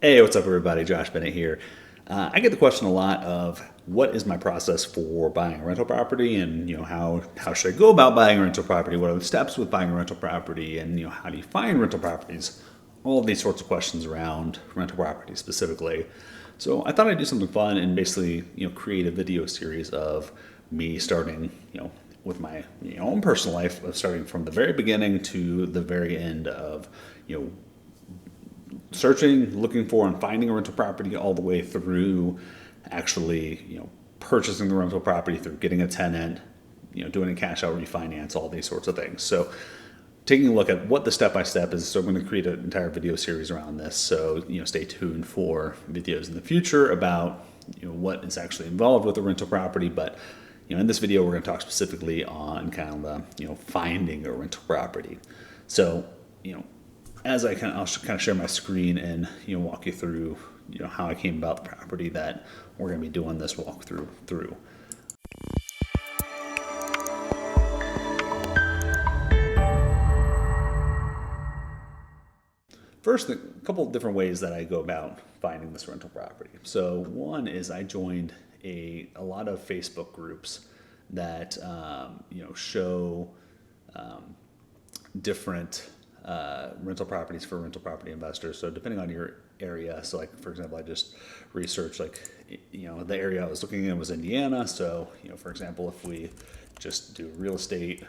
Hey, what's up, everybody? Josh Bennett here. I get the question a lot of what is my process for buying a rental property, and how should I go about buying a rental property? What are the steps with buying a rental property, and how do you find rental properties? All of these sorts of questions around rental property specifically. So I thought I'd do something fun and basically create a video series of me starting with my own personal life, of starting from the very beginning to the very end of searching, looking for, and finding a rental property, all the way through actually, purchasing the rental property, through getting a tenant, doing a cash out refinance, all these sorts of things. So taking a look at what the step-by-step is. So I'm going to create an entire video series around this. So, stay tuned for videos in the future about, what is actually involved with a rental property. But, in this video, we're going to talk specifically on kind of the, finding a rental property. So, as I'll kind of share my screen and walk you through how I came about the property that we're going to be doing this walkthrough through. First, a couple of different ways that I go about finding this rental property. So one is I joined a lot of Facebook groups that show different rental properties for rental property investors. So depending on your area, so like for example, I just researched the area I was looking in was Indiana. So for example, if we just do real estate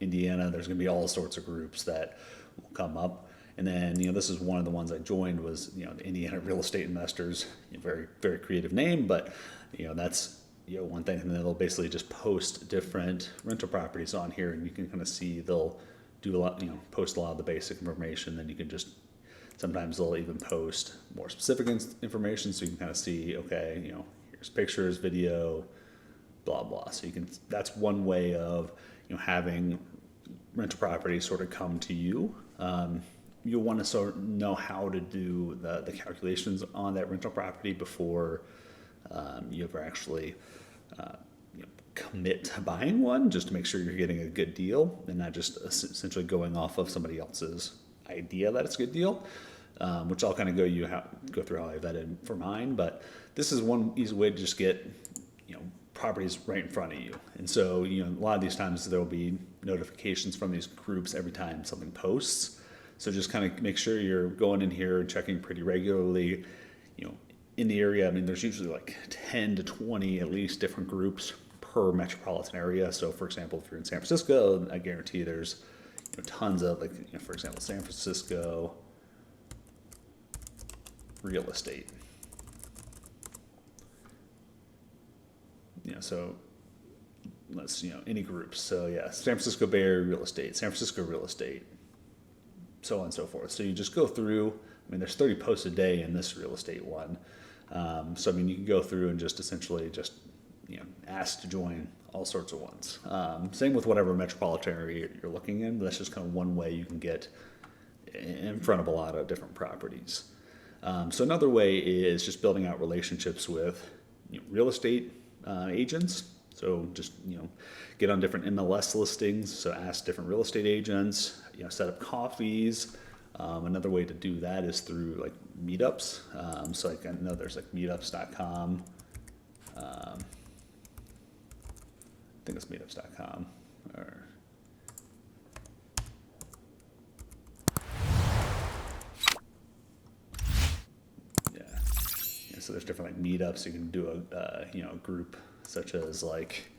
Indiana, there's going to be all sorts of groups that will come up. And then this is one of the ones I joined was the Indiana Real Estate Investors. Very very creative name, but that's one thing. And then they'll basically just post different rental properties on here, and you can kind of see they'll do a lot, post a lot of the basic information. Then you can just, sometimes they'll even post more specific information, so you can kind of see, okay, here's pictures, video, blah blah. So that's one way of having rental properties sort of come to you. You'll want to sort of know how to do the calculations on that rental property before you ever actually commit to buying one, just to make sure you're getting a good deal and not just essentially going off of somebody else's idea that it's a good deal, which I'll kind of go through how I vetted for mine. But this is one easy way to just get properties right in front of you. And so a lot of these times there will be notifications from these groups every time something posts. So just kind of make sure you're going in here and checking pretty regularly. In the area, I mean, there's usually like 10 to 20 at least different groups per metropolitan area. So for example, if you're in San Francisco, I guarantee there's tons of, for example, San Francisco real estate. So let's any groups. So yeah, San Francisco Bay Area real estate, San Francisco real estate, so on and so forth. So you just go through. I mean, there's 30 posts a day in this real estate one. So I mean, you can go through and just essentially just ask to join all sorts of ones. Same with whatever metropolitan area you're looking in. But that's just kind of one way you can get in front of a lot of different properties. So another way is just building out relationships with real estate agents. So just get on different MLS listings. So ask different real estate agents. Set up coffees. Another way to do that is through like meetups. So I know there's like meetups.com. I think it's meetups.com. Or yeah. So there's different like meetups. You can do a group such as like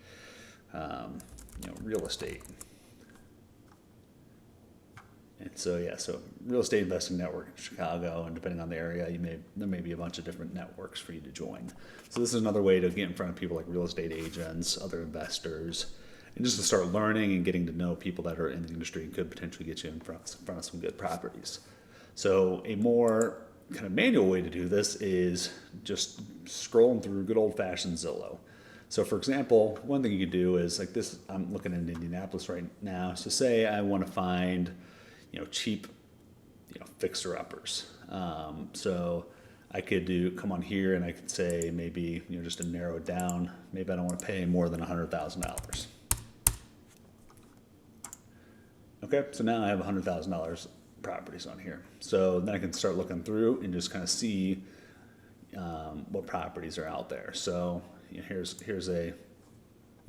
real estate. And so so real estate investing network in Chicago, and depending on the area, there may be a bunch of different networks for you to join. So this is another way to get in front of people like real estate agents, other investors, and just to start learning and getting to know people that are in the industry and could potentially get you in front of some good properties. So a more kind of manual way to do this is just scrolling through good old-fashioned Zillow. So for example, one thing you could do is like this. I'm looking in Indianapolis right now. So say I want to find cheap, fixer-uppers. So I could come on here and I could say maybe, just to narrow it down, maybe I don't want to pay more than $100,000. Okay, so now I have $100,000 properties on here. So then I can start looking through and just kind of see what properties are out there. So here's a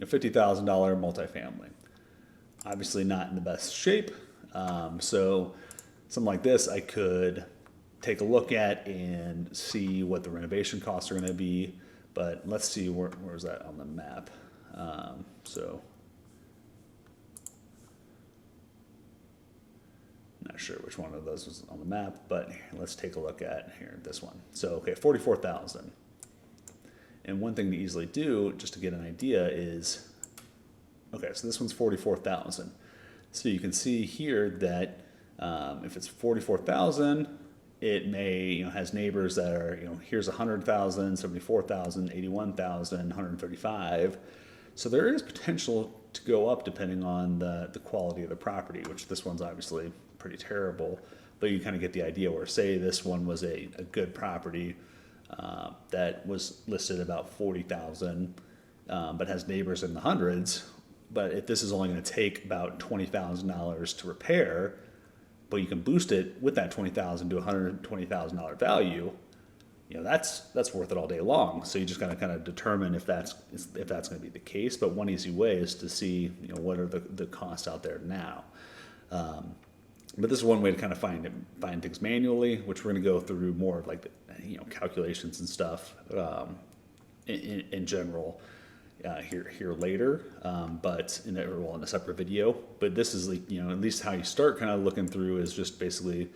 $50,000 multifamily. Obviously not in the best shape. So something like this I could take a look at and see what the renovation costs are going to be. But let's see where's that on the map. So not sure which one of those was on the map, but let's take a look at here, this one. So, okay, 44,000. And one thing to easily do, just to get an idea, is, okay, so this one's 44,000. So you can see here that if it's 44,000, it may, has neighbors that are, here's 100,000, 74,000, 81,000, 135. So there is potential to go up depending on the quality of the property, which this one's obviously pretty terrible, but you kind of get the idea where, say this one was a good property that was listed about 40,000, but has neighbors in the hundreds. But if this is only going to take about $20,000 to repair, but you can boost it with that $20,000 to $120,000 value, that's worth it all day long. So you just got to kind of determine if that's going to be the case. But one easy way is to see what are the costs out there now. But this is one way to kind of find things manually, which we're going to go through more of like the, calculations and stuff in general here later, but in a separate video. But this is like, at least how you start kind of looking through is just basically,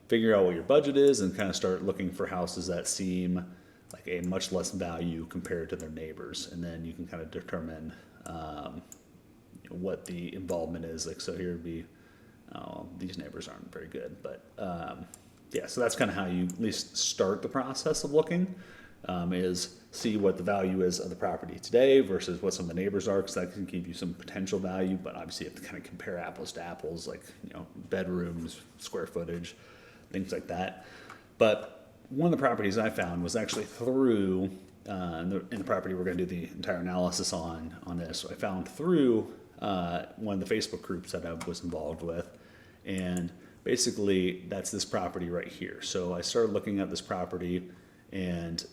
figure out what your budget is and kind of start looking for houses that seem like a much less value compared to their neighbors, and then you can kind of determine what the involvement is. Like, so here would be, these neighbors aren't very good, but yeah, so that's kind of how you at least start the process of looking, is see what the value is of the property today versus what some of the neighbors are, because that can give you some potential value. But obviously you have to kind of compare apples to apples, like bedrooms, square footage, things like that. But one of the properties I found was actually through in the property we're going to do the entire analysis on this. So I found through one of the Facebook groups that I was involved with, and basically that's this property right here. So I started looking at this property, and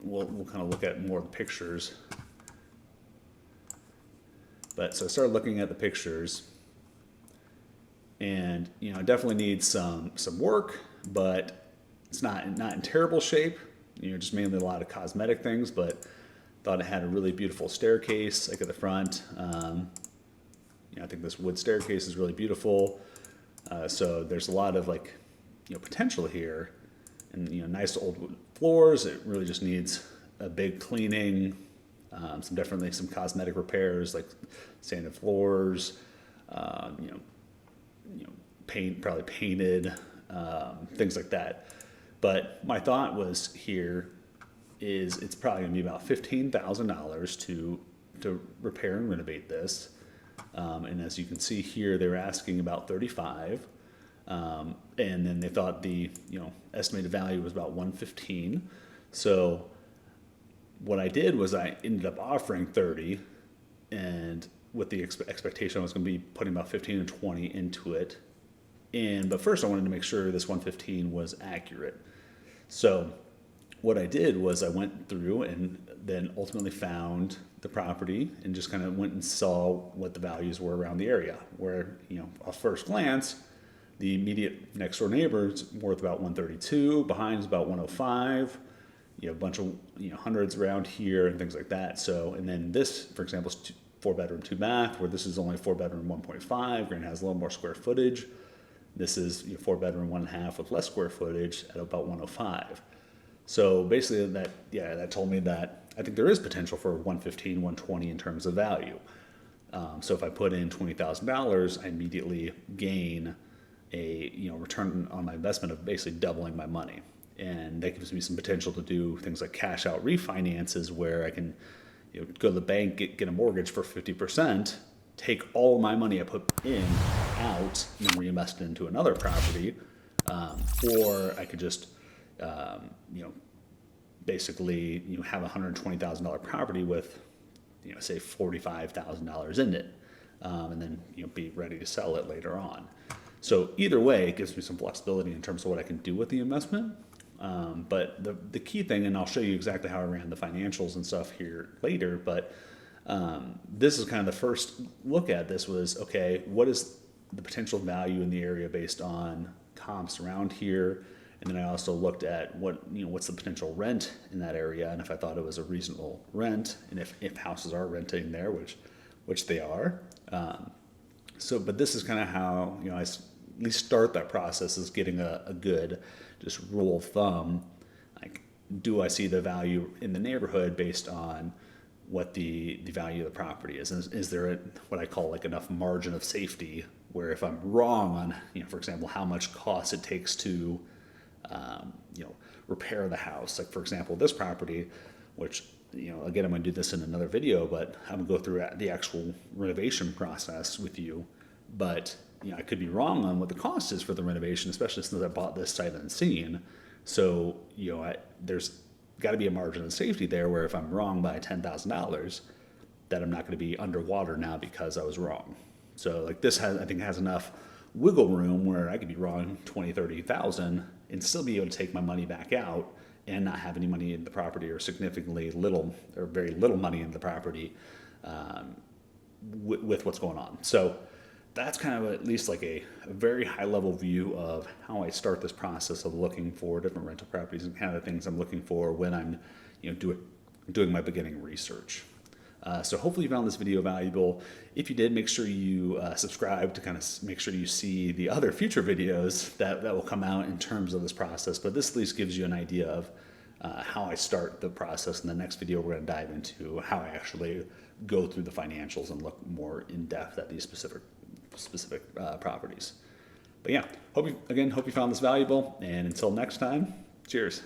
we'll kind of look at more of the pictures. But so I started looking at the pictures, and it definitely needs some work, but it's not in terrible shape. Just mainly a lot of cosmetic things, but thought it had a really beautiful staircase, like at the front. I think this wood staircase is really beautiful. So there's a lot of potential here, and nice old wood floors. It really just needs a big cleaning, some cosmetic repairs like sanded floors, paint, probably painted, things like that. But my thought was here is it's probably going to be about $15,000 to repair and renovate this. And as you can see here, they were asking about 35, and then they thought the estimated value was about 115. So what I did was I ended up offering 30, and with the expectation I was going to be putting about 15 and 20 into it. But first I wanted to make sure this 115 was accurate. So what I did was I went through and then ultimately found the property and just kind of went and saw what the values were around the area, where, at first glance, the immediate next door neighbor's worth about 132, behind is about 105, a bunch of, hundreds around here and things like that. So, and then this, for example, is 4-bedroom, 2-bath, where this is only 4-bedroom, 1.5, and has a little more square footage. This is 4-bedroom, 1.5 with less square footage at about 105. So basically that told me that I think there is potential for 115, 120 in terms of value. So if I put in $20,000, I immediately gain a return on my investment of basically doubling my money. And that gives me some potential to do things like cash out refinances, where I can go to the bank, get a mortgage for 50%, take all my money I put in out and then reinvest it into another property, or I could just basically have a $120,000 property with say $45,000 in it. and then be ready to sell it later on. So either way, it gives me some flexibility in terms of what I can do with the investment. But the key thing, and I'll show you exactly how I ran the financials and stuff here later, but this is kind of the first look at this was, okay, what is the potential value in the area based on comps around here? And then I also looked at what's the potential rent in that area, and if I thought it was a reasonable rent, and if houses are renting there, which they are. But this is kind of how I at least start that process, is getting a good just rule of thumb. Like, do I see the value in the neighborhood based on what the value of the property is? And is there what I call like enough margin of safety, where if I'm wrong on, for example, how much cost it takes to, repair the house. Like, for example, this property, which, again, I'm going to do this in another video, but I'm going to go through the actual renovation process with you. But, I could be wrong on what the cost is for the renovation, especially since I bought this sight unseen. So, there's got to be a margin of safety there, where if I'm wrong by $10,000, that I'm not going to be underwater now because I was wrong. So like this I think has enough wiggle room where I could be wrong 20, 30,000 and still be able to take my money back out and not have any money in the property, or significantly little or very little money in the property with what's going on. So that's kind of at least like a very high level view of how I start this process of looking for different rental properties and kind of the things I'm looking for when I'm doing my beginning research. So hopefully you found this video valuable. If you did, make sure you subscribe to kind of make sure you see the other future videos that will come out in terms of this process. But this at least gives you an idea of how I start the process. In the next video, we're going to dive into how I actually go through the financials and look more in depth at these specific properties. But yeah, hope you found this valuable. And until next time, cheers.